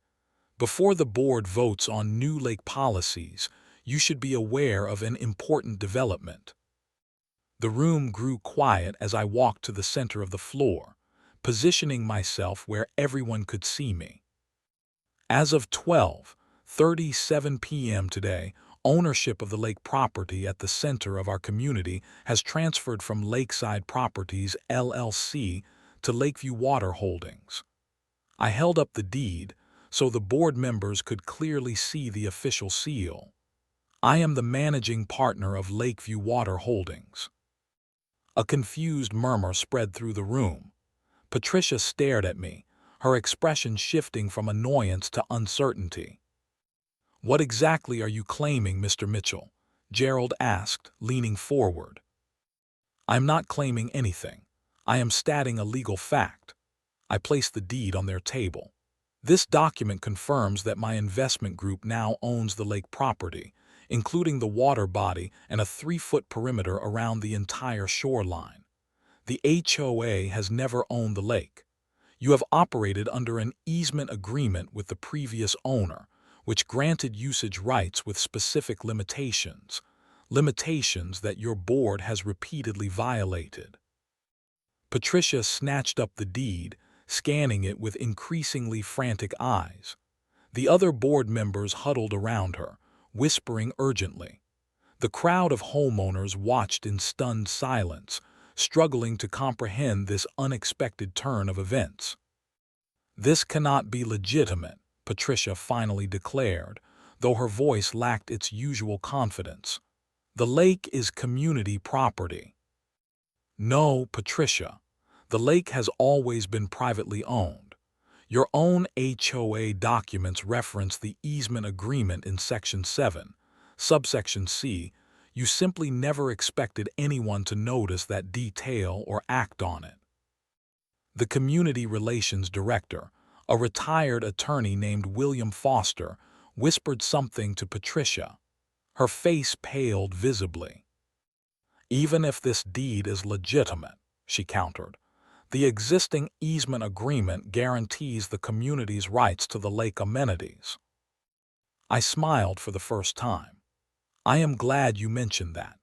Before the board votes on new lake policies, you should be aware of an important development. The room grew quiet as I walked to the center of the floor, positioning myself where everyone could see me. As of 12:37 p.m. today, ownership of the lake property at the center of our community has transferred from Lakeside Properties, LLC, to Lakeview Water Holdings. I held up the deed so the board members could clearly see the official seal. I am the managing partner of Lakeview Water Holdings. A confused murmur spread through the room. Patricia stared at me, her expression shifting from annoyance to uncertainty. "What exactly are you claiming, Mr. Mitchell?" Gerald asked, leaning forward. "I'm not claiming anything. I am stating a legal fact." I placed the deed on their table. "This document confirms that my investment group now owns the lake property, including the water body and a 3-foot perimeter around the entire shoreline. The HOA has never owned the lake. You have operated under an easement agreement with the previous owner, which granted usage rights with specific limitations, limitations that your board has repeatedly violated." Patricia snatched up the deed, scanning it with increasingly frantic eyes. The other board members huddled around her, whispering urgently. The crowd of homeowners watched in stunned silence, struggling to comprehend this unexpected turn of events. "This cannot be legitimate," Patricia finally declared, though her voice lacked its usual confidence. "The lake is community property." "No, Patricia. The lake has always been privately owned. Your own HOA documents reference the easement agreement in Section 7, subsection C. You simply never expected anyone to notice that detail or act on it." The Community Relations Director, a retired attorney named William Foster, whispered something to Patricia. Her face paled visibly. "Even if this deed is legitimate," she countered, "the existing easement agreement guarantees the community's rights to the lake amenities." I smiled for the first time. "I am glad you mentioned that.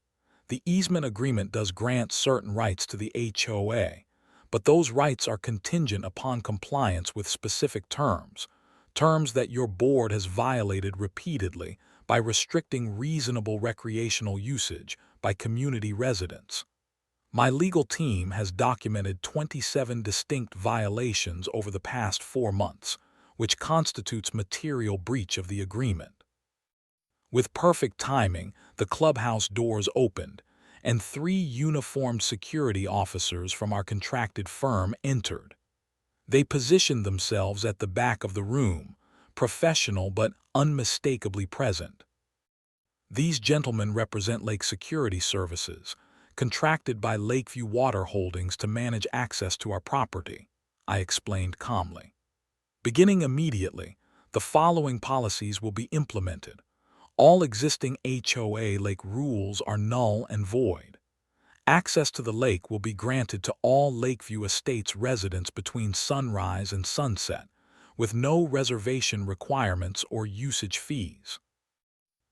The easement agreement does grant certain rights to the HOA, but those rights are contingent upon compliance with specific terms, terms that your board has violated repeatedly by restricting reasonable recreational usage by community residents. My legal team has documented 27 distinct violations over the past 4 months, which constitutes material breach of the agreement." With perfect timing, the clubhouse doors opened, and 3 uniformed security officers from our contracted firm entered. They positioned themselves at the back of the room, professional but unmistakably present. "These gentlemen represent Lake Security Services, contracted by Lakeview Water Holdings to manage access to our property," I explained calmly. "Beginning immediately, the following policies will be implemented. All existing HOA lake rules are null and void. Access to the lake will be granted to all Lakeview Estates residents between sunrise and sunset, with no reservation requirements or usage fees.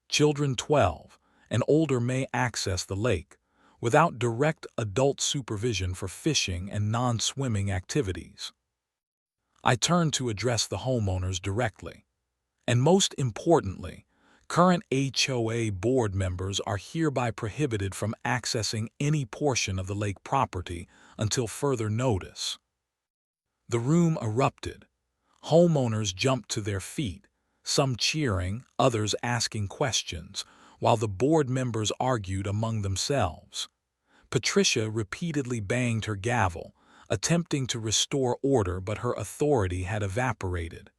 Children 12 and older may access the lake without direct adult supervision for fishing and non-swimming activities." I turned to address the homeowners directly. "And most importantly, current HOA board members are hereby prohibited from accessing any portion of the lake property until further notice." The room erupted. Homeowners jumped to their feet, some cheering, others asking questions, while the board members argued among themselves. Patricia repeatedly banged her gavel, attempting to restore order, but her authority had evaporated.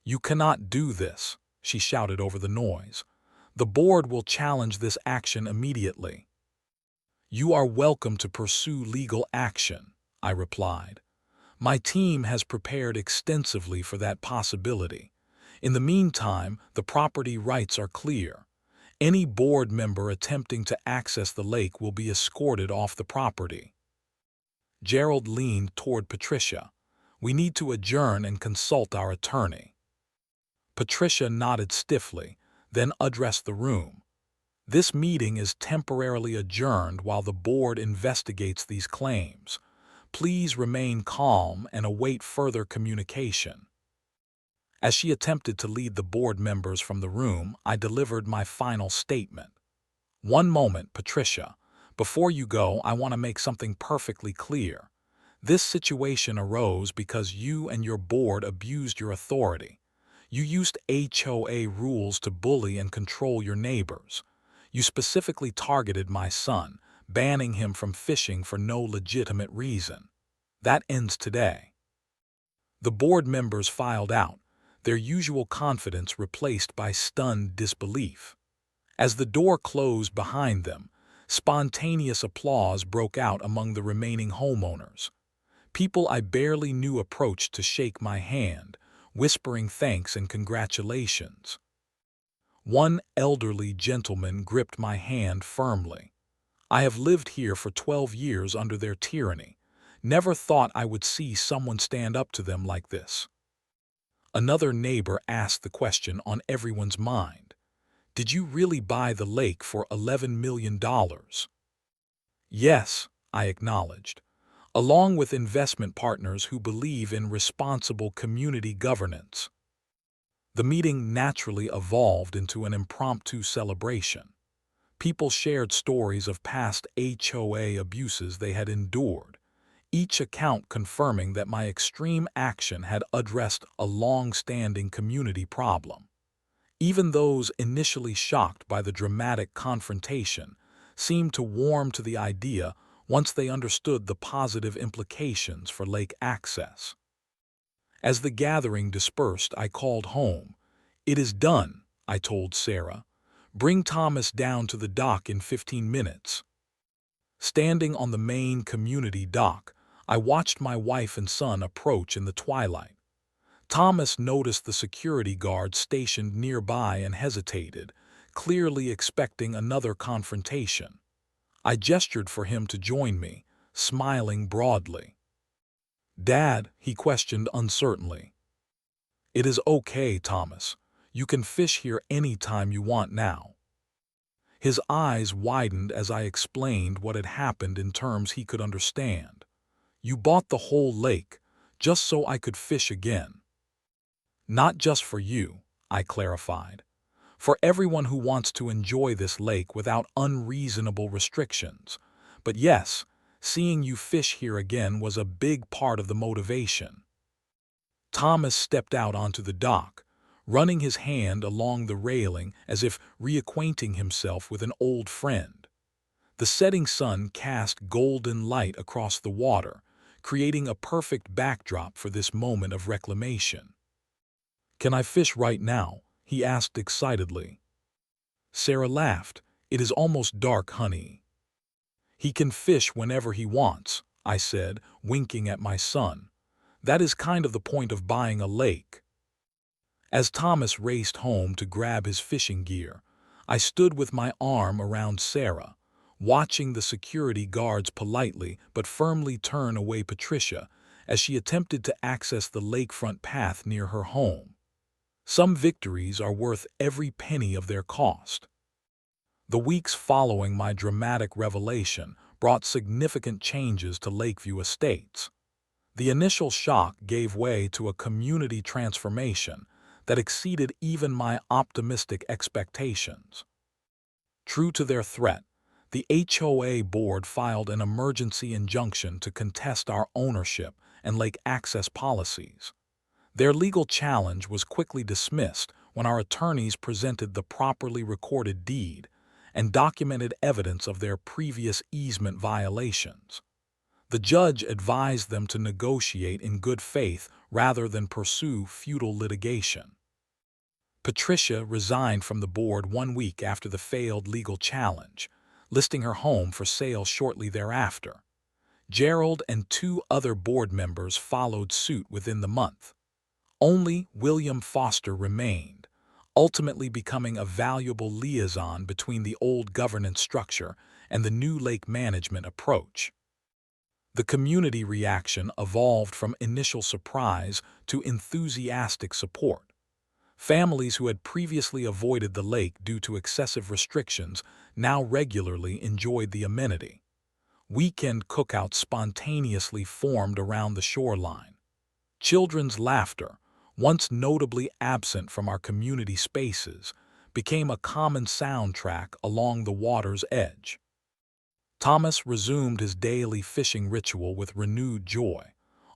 "You cannot do this," she shouted over the noise. "The board will challenge this action immediately." "You are welcome to pursue legal action," I replied. "My team has prepared extensively for that possibility. In the meantime, the property rights are clear. Any board member attempting to access the lake will be escorted off the property. Gerald leaned toward Patricia. We need to adjourn and consult our attorney. Patricia nodded stiffly, then addressed the room. This meeting is temporarily adjourned while the board investigates these claims. Please remain calm and await further communication. As she attempted to lead the board members from the room, I delivered my final statement. One moment, Patricia. Before you go, I want to make something perfectly clear. This situation arose because you and your board abused your authority. You used HOA rules to bully and control your neighbors. You specifically targeted my son, banning him from fishing for no legitimate reason. That ends today. The board members filed out, their usual confidence replaced by stunned disbelief. As the door closed behind them, spontaneous applause broke out among the remaining homeowners. People I barely knew approached to shake my hand, whispering thanks and congratulations. One elderly gentleman gripped my hand firmly. I have lived here for 12 years under their tyranny. Never thought I would see someone stand up to them like this. Another neighbor asked the question on everyone's mind. Did you really buy the lake for $11 million? Yes, I acknowledged, along with investment partners who believe in responsible community governance. The meeting naturally evolved into an impromptu celebration. People shared stories of past HOA abuses they had endured, each account confirming that my extreme action had addressed a long-standing community problem. Even those initially shocked by the dramatic confrontation seemed to warm to the idea once they understood the positive implications for lake access. As the gathering dispersed, I called home. "It is done," I told Sarah. "Bring Thomas down to the dock in 15 minutes." Standing on the main community dock, I watched my wife and son approach in the twilight. Thomas noticed the security guard stationed nearby and hesitated, clearly expecting another confrontation. I gestured for him to join me, smiling broadly. "Dad," he questioned uncertainly. "It is okay, Thomas. You can fish here any time you want now." His eyes widened as I explained what had happened in terms he could understand. "You bought the whole lake, just so I could fish again." "Not just for you," I clarified. "For everyone who wants to enjoy this lake without unreasonable restrictions. But yes, seeing you fish here again was a big part of the motivation." Thomas stepped out onto the dock, running his hand along the railing as if reacquainting himself with an old friend. The setting sun cast golden light across the water, creating a perfect backdrop for this moment of reclamation. "Can I fish right now?" he asked excitedly. Sarah laughed. "It is almost dark, honey." "He can fish whenever he wants," I said, winking at my son. "That is kind of the point of buying a lake." As Thomas raced home to grab his fishing gear, I stood with my arm around Sarah, watching the security guards politely but firmly turn away Patricia as she attempted to access the lakefront path near her home. Some victories are worth every penny of their cost. The weeks following my dramatic revelation brought significant changes to Lakeview Estates. The initial shock gave way to a community transformation that exceeded even my optimistic expectations. True to their threat, the HOA board filed an emergency injunction to contest our ownership and lake access policies. Their legal challenge was quickly dismissed when our attorneys presented the properly recorded deed and documented evidence of their previous easement violations. The judge advised them to negotiate in good faith rather than pursue futile litigation. Patricia resigned from the board 1 week after the failed legal challenge, listing her home for sale shortly thereafter. Gerald and 2 other board members followed suit within the month. Only William Foster remained, ultimately becoming a valuable liaison between the old governance structure and the new lake management approach. The community reaction evolved from initial surprise to enthusiastic support. Families who had previously avoided the lake due to excessive restrictions now regularly enjoyed the amenity. Weekend cookouts spontaneously formed around the shoreline. Children's laughter, once notably absent from our community spaces, became a common soundtrack along the water's edge. Thomas resumed his daily fishing ritual with renewed joy,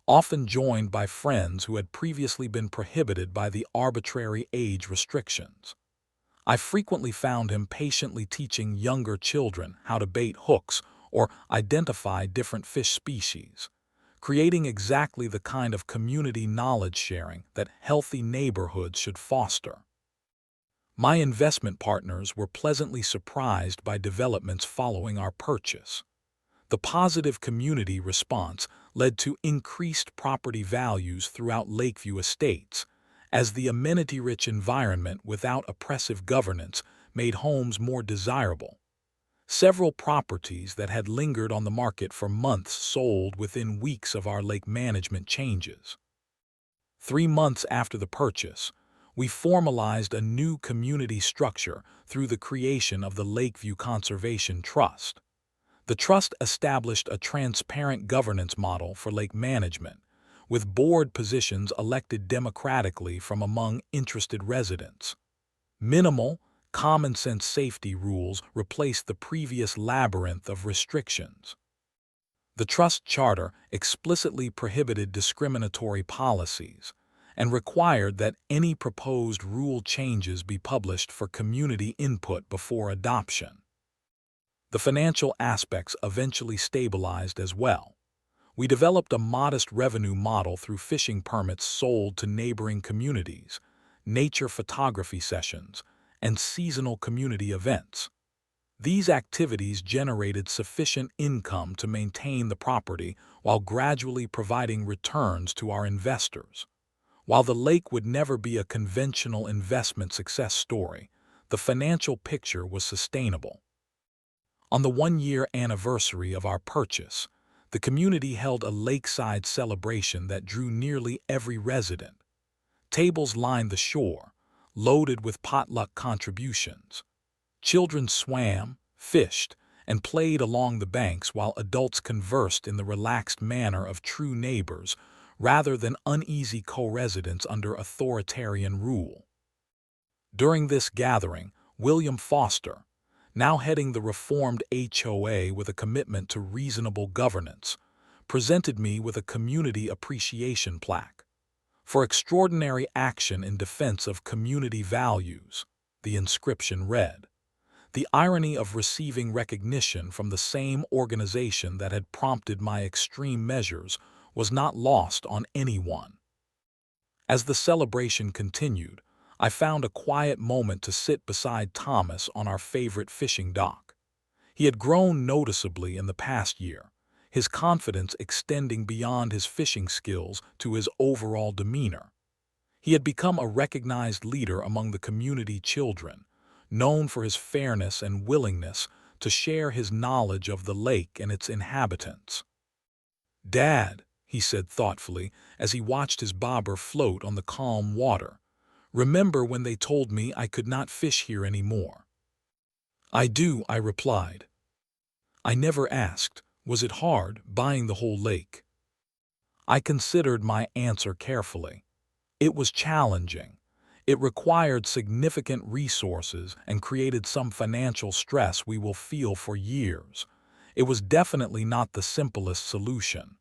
often joined by friends who had previously been prohibited by the arbitrary age restrictions. I frequently found him patiently teaching younger children how to bait hooks or identify different fish species, creating exactly the kind of community knowledge sharing that healthy neighborhoods should foster. My investment partners were pleasantly surprised by developments following our purchase. The positive community response led to increased property values throughout Lakeview Estates, as the amenity-rich environment without oppressive governance made homes more desirable. Several properties that had lingered on the market for months sold within weeks of our lake management changes. 3 months after the purchase, we formalized a new community structure through the creation of the Lakeview Conservation Trust. The trust established a transparent governance model for lake management, with board positions elected democratically from among interested residents. Minimal, common-sense safety rules replaced the previous labyrinth of restrictions. The trust charter explicitly prohibited discriminatory policies and required that any proposed rule changes be published for community input before adoption. The financial aspects eventually stabilized as well. We developed a modest revenue model through fishing permits sold to neighboring communities, nature photography sessions, and seasonal community events. These activities generated sufficient income to maintain the property while gradually providing returns to our investors. While the lake would never be a conventional investment success story, the financial picture was sustainable. On the one-year anniversary of our purchase, the community held a lakeside celebration that drew nearly every resident. Tables lined the shore, loaded with potluck contributions. Children swam, fished, and played along the banks while adults conversed in the relaxed manner of true neighbors rather than uneasy co-residents under authoritarian rule. During this gathering, William Foster, now heading the reformed HOA with a commitment to reasonable governance, presented me with a community appreciation plaque. For extraordinary action in defense of community values, the inscription read. The irony of receiving recognition from the same organization that had prompted my extreme measures was not lost on anyone. As the celebration continued, I found a quiet moment to sit beside Thomas on our favorite fishing dock. He had grown noticeably in the past year, his confidence extending beyond his fishing skills to his overall demeanor. He had become a recognized leader among the community children, known for his fairness and willingness to share his knowledge of the lake and its inhabitants. "Dad," he said thoughtfully as he watched his bobber float on the calm water, "remember when they told me I could not fish here anymore?" "I do," I replied. I never asked, was it hard buying the whole lake? I considered my answer carefully. It was challenging. It required significant resources and created some financial stress we will feel for years. It was definitely not the simplest solution.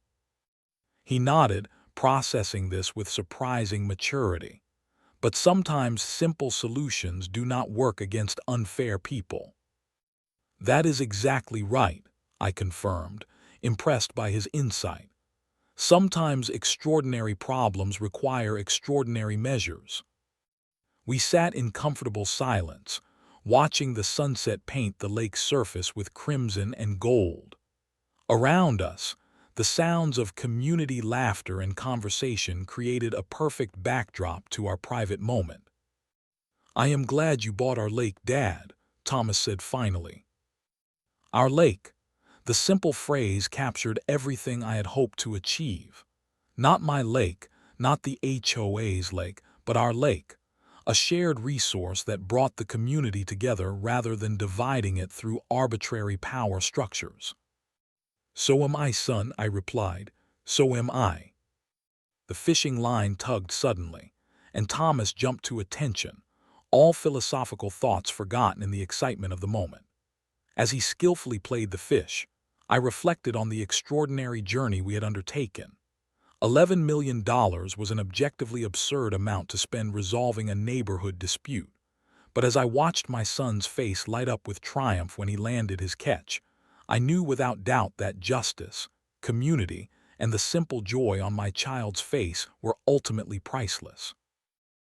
He nodded, processing this with surprising maturity. But sometimes simple solutions do not work against unfair people. That is exactly right, I confirmed, impressed by his insight. Sometimes extraordinary problems require extraordinary measures. We sat in comfortable silence, watching the sunset paint the lake's surface with crimson and gold. Around us, The sounds of community laughter and conversation created a perfect backdrop to our private moment. "I am glad you bought our lake, Dad," Thomas said finally. Our lake. The simple phrase captured everything I had hoped to achieve. Not my lake, not the HOA's lake, but our lake. A shared resource that brought the community together rather than dividing it through arbitrary power structures. "So am I, son," I replied. "So am I." The fishing line tugged suddenly, and Thomas jumped to attention, all philosophical thoughts forgotten in the excitement of the moment. As he skillfully played the fish, I reflected on the extraordinary journey we had undertaken. $11 million was an objectively absurd amount to spend resolving a neighborhood dispute. But as I watched my son's face light up with triumph when he landed his catch, I knew without doubt that justice, community, and the simple joy on my child's face were ultimately priceless.